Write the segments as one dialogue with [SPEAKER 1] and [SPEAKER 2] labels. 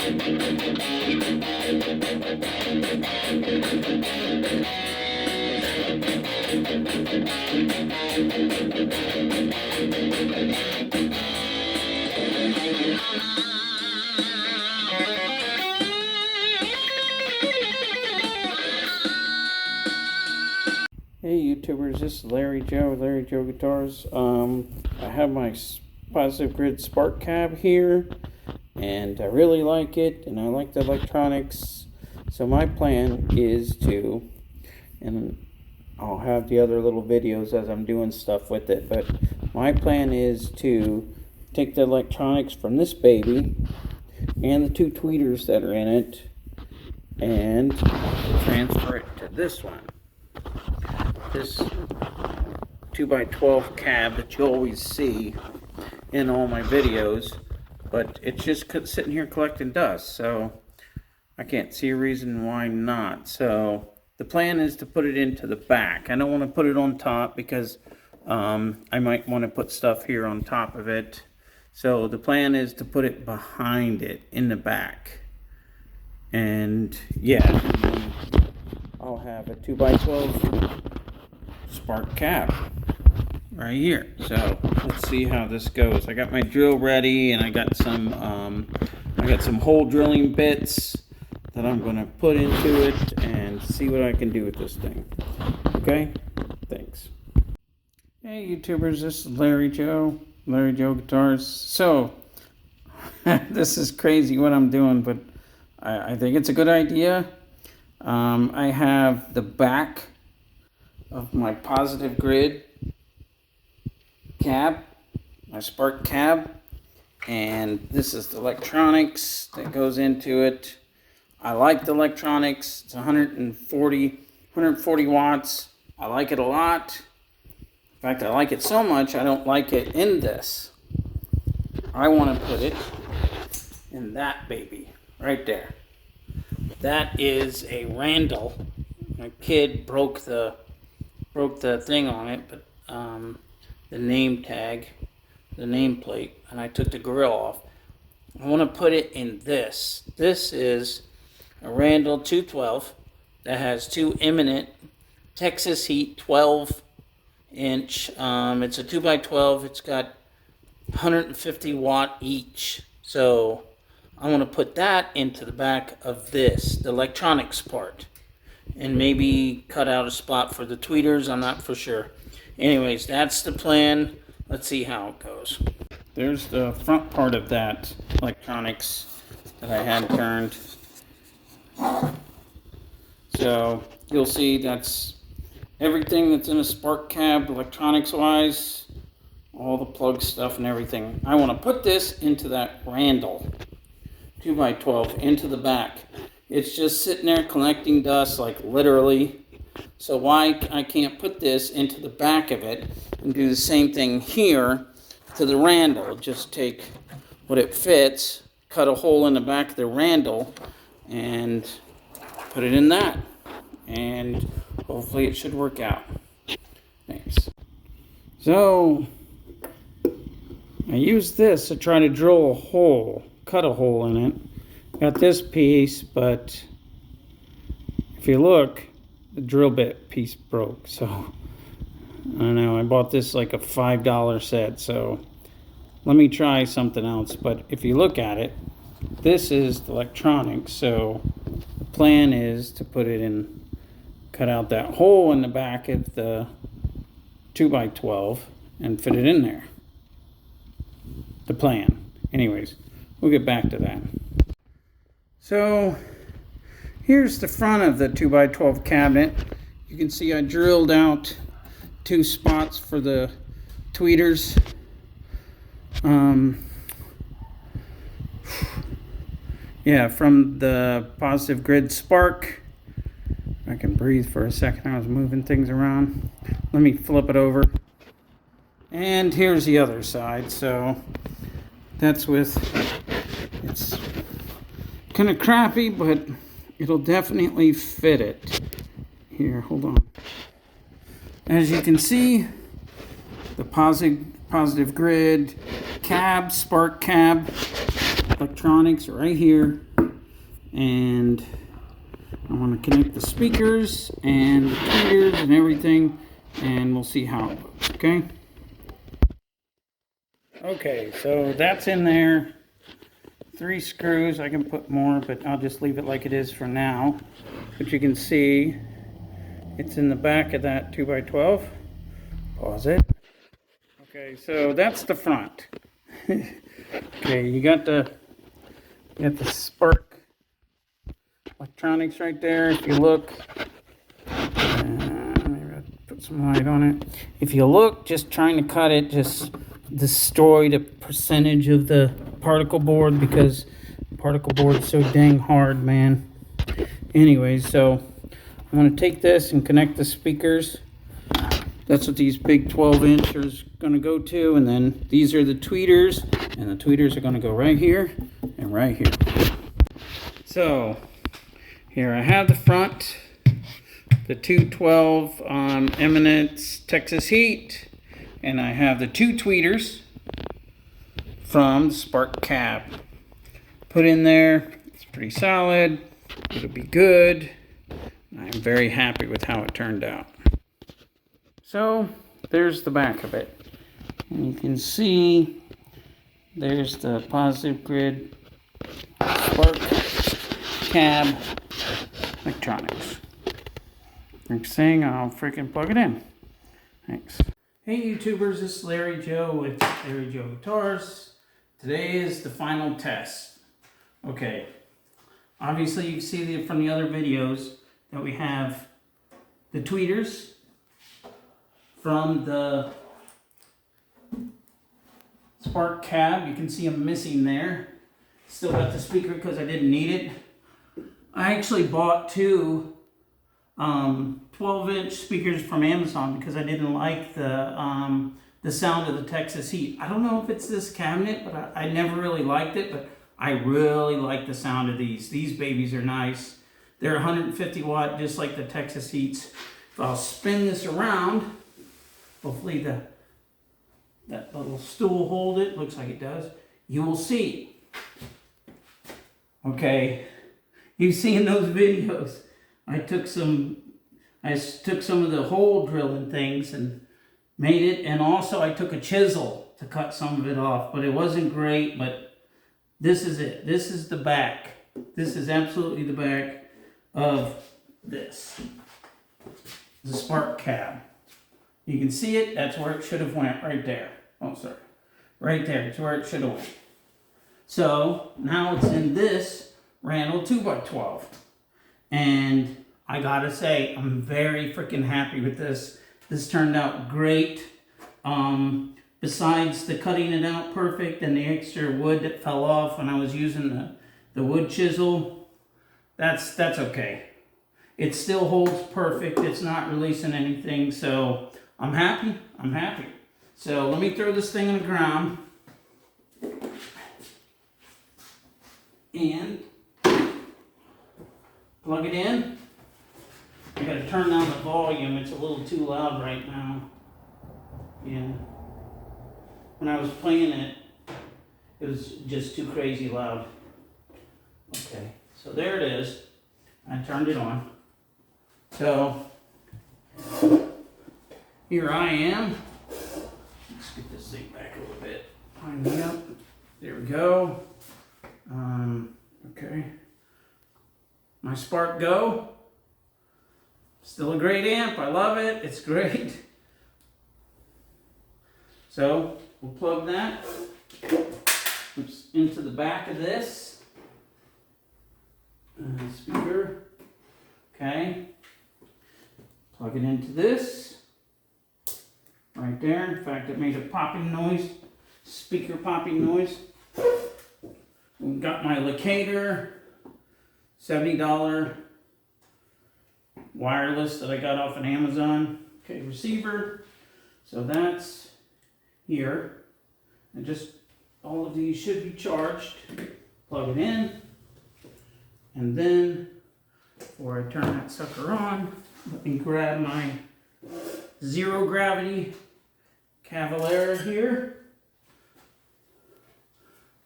[SPEAKER 1] Hey YouTubers, this is Larry Joe Guitars. I have my Positive Grid Spark cab here, and I really like it, and I like the electronics. So my plan is to, and I'll have the other little videos as I'm doing stuff with it, but my plan is to take the electronics from this baby and the two tweeters that are in it and transfer it to this one. This 2x12 cab that you always see in all my videos, but it's just sitting here collecting dust, so I can't see a reason why not. So the plan is to put it into the back. I don't want to put it on top because I might want to put stuff here on top of it. So the plan is to put it behind it in the back. And yeah, I'll have a 2x12 Spark cab right here. So let's see how this goes. I got my drill ready, and I got some hole drilling bits that I'm going to put into it and see what I can do with this thing. Okay, thanks. Hey YouTubers, this is Larry Joe Guitars. So this is crazy what I'm doing, but I think it's a good idea. I have the back of my Positive Grid cab, my Spark cab, and this is the electronics that goes into it. I like the electronics. It's 140 watts. I like it a lot. In fact, I like it so much I don't like it in this. I want to put it in that baby right there. That is a Randall. My kid broke the thing on it, but the name tag, the nameplate, and I took the grill off. I want to put it in this. This is a Randall 212 that has two imminent Texas Heat 12-inch. It's a 2x12. It's got 150 watt each. So I want to put that into the back of this, the electronics part, and maybe cut out a spot for the tweeters. I'm not for sure. Anyways, that's the plan. Let's see how it goes. There's the front part of that electronics that I had turned. So you'll see that's everything that's in a Spark cab electronics wise, all the plug stuff and everything. I want to put this into that Randall 2x12 into the back. It's just sitting there collecting dust, like literally. So why I can't put this into the back of it and do the same thing here to the Randall? Just take what it fits, cut a hole in the back of the Randall, and put it in that. And hopefully it should work out. Thanks. So I used this to try to drill a hole, cut a hole in it. Got this piece, but if you look, the drill bit piece broke. So I don't know, I bought this like a $5 set, so let me try something else. But if you look at it, this is the electronics. So the plan is to put it in, cut out that hole in the back of the 2x12 and fit it in there. The plan. Anyways, we'll get back to that. So here's the front of the 2x12 cabinet. You can see I drilled out two spots for the tweeters. Yeah, from the Positive Grid Spark. I can breathe for a second. I was moving things around. Let me flip it over. And here's the other side. So that's with, it's kind of crappy, but it'll definitely fit it. Here, hold on. As you can see, the Positive Grid cab, Spark cab, electronics right here. and I want to connect the speakers and the tweeters and everything, and we'll see how it looks, okay? Okay, so that's in there. 3 screws. I can put more, but I'll just leave it like it is for now. But you can see it's in the back of that 2x12. Pause it. Okay, so that's the front. Okay, you got the Spark electronics right there. If you look, maybe I'll put some light on it. If you look, just trying to cut it, just destroyed a percentage of the particle board because particle board is so dang hard, man. Anyways, so I'm going to take this and connect the speakers. That's what these big 12-inch are going to go to, and then these are the tweeters, and the tweeters are going to go right here and right here. So here I have the front, the 212 Eminence Texas Heat, and I have the 2 tweeters from the Spark cab. Put in there, it's pretty solid, it'll be good. I'm very happy with how it turned out. So there's the back of it. And you can see there's the positive grid Spark cab electronics. Next thing, I'll freaking plug it in. Thanks. Hey YouTubers, this is Larry Joe with Larry Joe Guitars. Today is the final test. Okay, obviously you can see from the other videos that we have the tweeters from the Spark cab. You can see them missing there. Still got the speaker because I didn't need it. I actually bought 2 12-inch speakers from Amazon because I didn't like the sound of the Texas Heat. I don't know if it's this cabinet, but I never really liked it, but I really like the sound of these. These babies are nice. They're 150 watt, just like the Texas Heats. If I'll spin this around, hopefully that little stool hold it, looks like it does, you will see. Okay, you've seen those videos. I took some of the hole drilling things and made it, and also I took a chisel to cut some of it off, but it wasn't great. But this is it. This is the back. This is absolutely the back of this. The Spark cab. You can see it. That's where it should have went, right there. Oh, sorry. Right there. It's where it should have went. So now it's in this Randall 2x12. And I gotta say, I'm very freaking happy with this. This turned out great. Besides the cutting it out perfect and the extra wood that fell off when I was using the wood chisel, that's okay. It still holds perfect. It's not releasing anything, so I'm happy. I'm happy. So let me throw this thing on the ground. And plug it in. I gotta turn down the volume. It's a little too loud right now. Yeah. When I was playing it, it was just too crazy loud. Okay, so there it is. I turned it on. So here I am. Let's get this thing back a little bit. Line me up. There we go. Okay. My Spark Go. Still a great amp. I love it. It's great. So we'll plug that into the back of this speaker. Okay. Plug it into this. Right there. In fact, it made a popping noise. Speaker popping noise. We've got my locator. $70 wireless that I got off of Amazon. Okay, receiver. So that's here. And just all of these should be charged. Plug it in. And then, before I turn that sucker on, let me grab my zero gravity Cavalier here.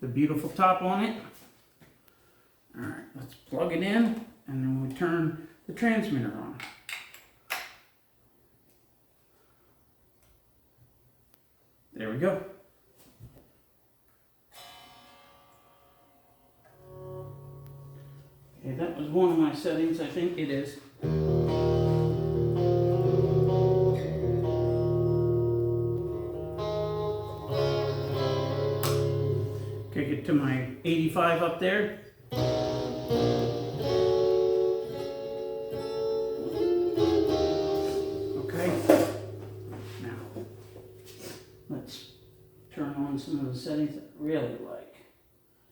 [SPEAKER 1] The beautiful top on it. Alright, let's let's plug it in, and then we turn the transmitter on. There we go. Okay, that was one of my settings, I think it is. Kick it to my 85 up there. Okay. Now, let's turn on some of the settings that I really like.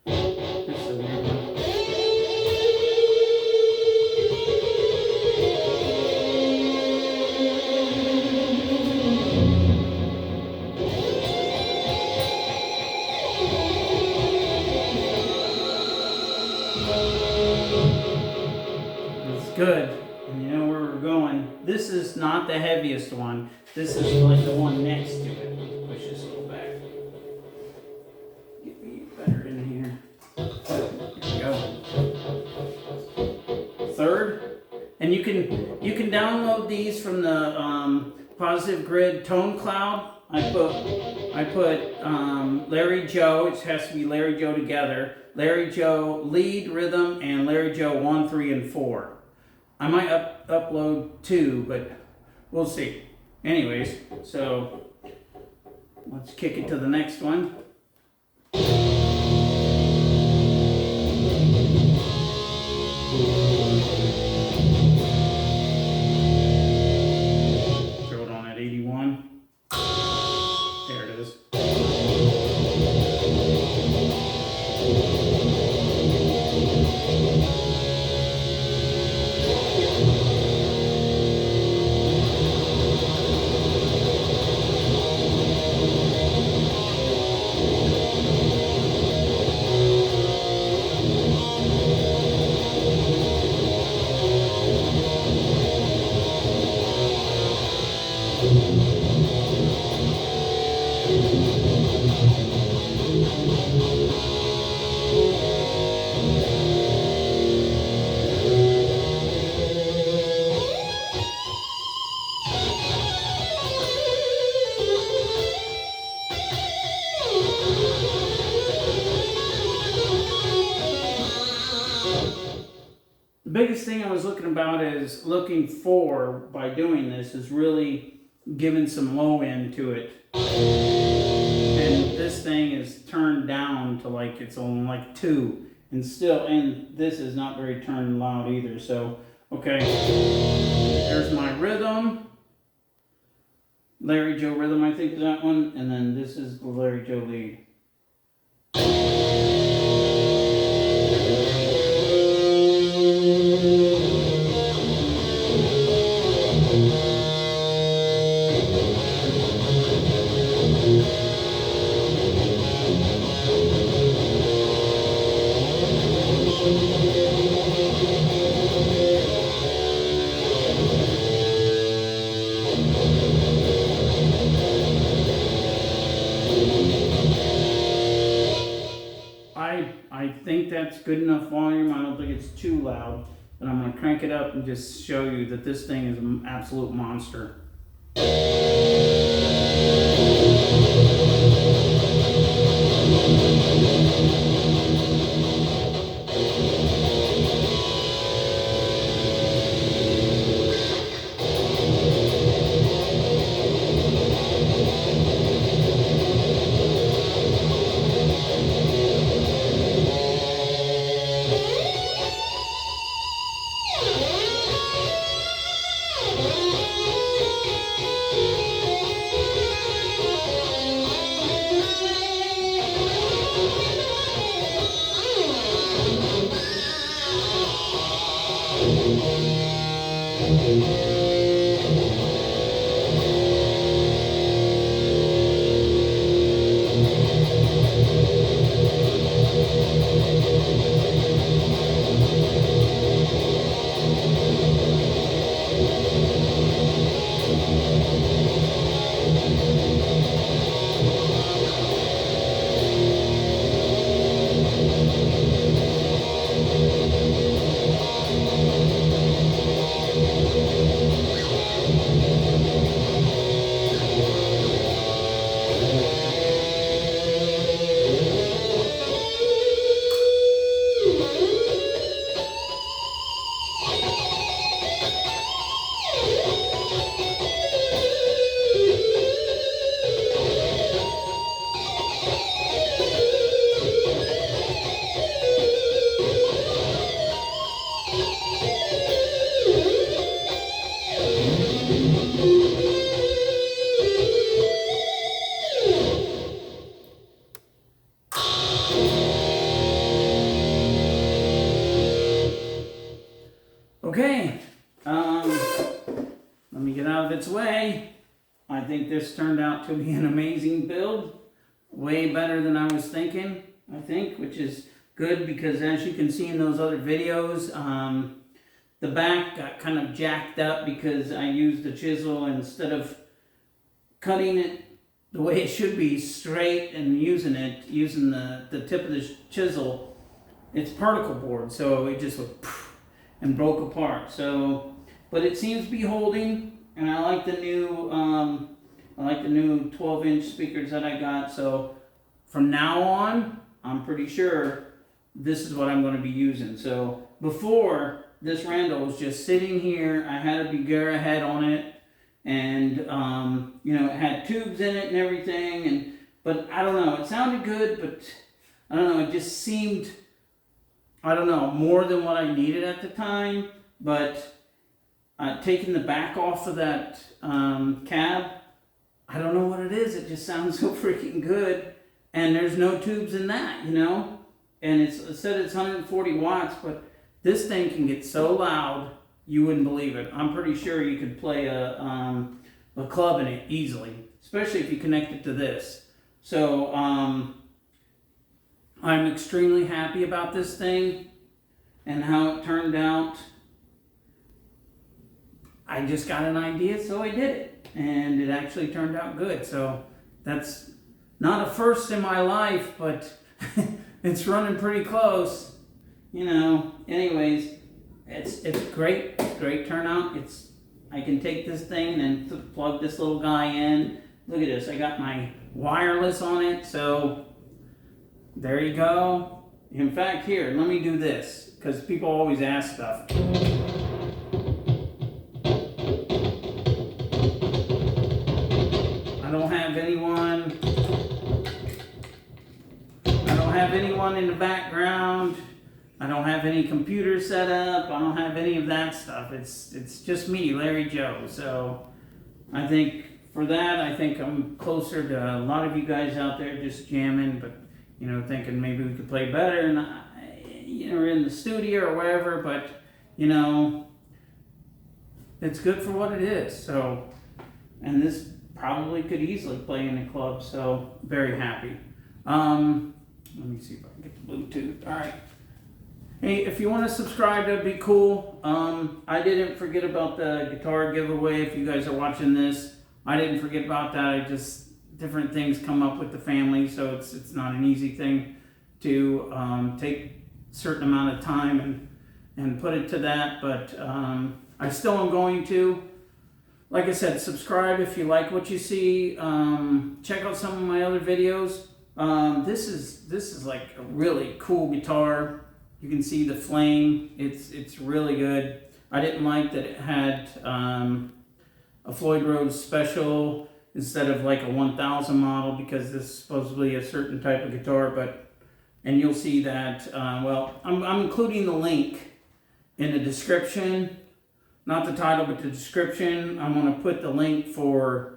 [SPEAKER 1] This is a weird one. Good, and you know where we're going. This is not the heaviest one. This is like the one next to it. Let's push this a little back. Get me better in here. There we go. Third, and you can download these from the Positive Grid Tone Cloud. I put Larry Joe. It has to be Larry Joe together. Larry Joe lead rhythm and Larry Joe 1, 3, and 4. I might upload 2, but we'll see. Anyways, so let's kick it to the next one. Throw it on at 81. There it is. The biggest thing I was looking for by doing this is really giving some low end to it. And this thing is turned down to like it's on like 2, and this is not very turned loud either. So okay, there's my rhythm, Larry Joe rhythm, I think is that one, and then this is the Larry Joe lead. I think that's good enough volume. I don't think it's too loud, but I'm going to crank it up and just show you that this thing is an absolute monster. think this turned out to be an amazing build. Way better than I was thinking, I think, which is good because as you can see in those other videos, the back got kind of jacked up because I used the chisel instead of cutting it the way it should be straight and using the tip of the chisel. It's particle board, so it just went and broke apart. So, but it seems to be holding, and I like the new 12-inch speakers that I got. So from now on, I'm pretty sure this is what I'm going to be using. So before, this Randall was just sitting here. I had a Bugera head on it, and you know, it had tubes in it and everything. But I don't know. It sounded good, but I don't know. It just seemed, I don't know, more than what I needed at the time. But taking the back off of that cab, I don't know what it is. It just sounds so freaking good. And there's no tubes in that, you know. And it said it's 140 watts, but this thing can get so loud, you wouldn't believe it. I'm pretty sure you could play a club in it easily, especially if you connect it to this. So I'm extremely happy about this thing and how it turned out. I just got an idea, so I did it. And it actually turned out good. So that's not a first in my life, but it's running pretty close. You know, anyways, it's great. It's great turnout. I can take this thing and plug this little guy in. Look at this. I got my wireless on it. So there you go. In fact, here, let me do this because people always ask stuff. I don't have anyone in the background. I don't have any computer set up. I don't have any of that stuff. It's just me, Larry Joe. So I think for that, I think I'm closer to a lot of you guys out there just jamming, but you know, thinking maybe we could play better and you know, in the studio or wherever. But you know, it's good for what it is. So, and this probably could easily play in a club. So very happy. Let me see if I can get the Bluetooth. All right. Hey, if you want to subscribe, that'd be cool. I didn't forget about the guitar giveaway. If you guys are watching this, I didn't forget about that. Different things come up with the family, so it's not an easy thing to take a certain amount of time and put it to that. But I still am going to. Like I said, subscribe if you like what you see. Check out some of my other videos. This is like a really cool guitar. You can see the flame. It's really good. I didn't like that it had a Floyd Rose Special instead of like a 1000 model because this is supposedly a certain type of guitar. And you'll see that. Well, I'm including the link in the description, not the title, but the description. I'm going to put the link for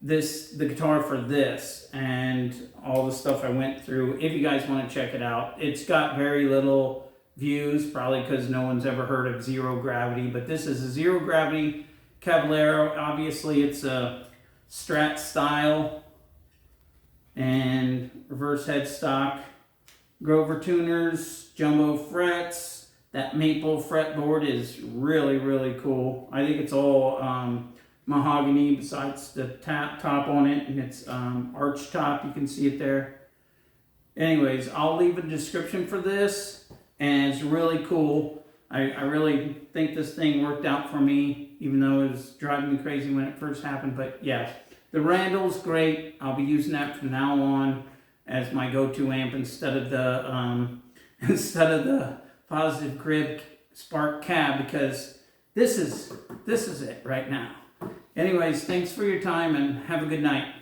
[SPEAKER 1] the guitar for this and all the stuff I went through if you guys want to check it out. It's got very little views, probably because no one's ever heard of Zero Gravity, but this is a Zero Gravity Caballero. Obviously it's a Strat style and reverse headstock, Grover tuners, jumbo frets. That maple fretboard is really, really cool. I think it's all mahogany besides the top on it, and it's arch top. You can see it there. Anyways, I'll leave a description for this, and it's really cool. I really think this thing worked out for me, even though it was driving me crazy when it first happened. But yeah, the Randall's great. I'll be using that from now on as my go-to amp instead of the Positive Crib Spark Cab, because this is it right now. Anyways, thanks for your time and have a good night.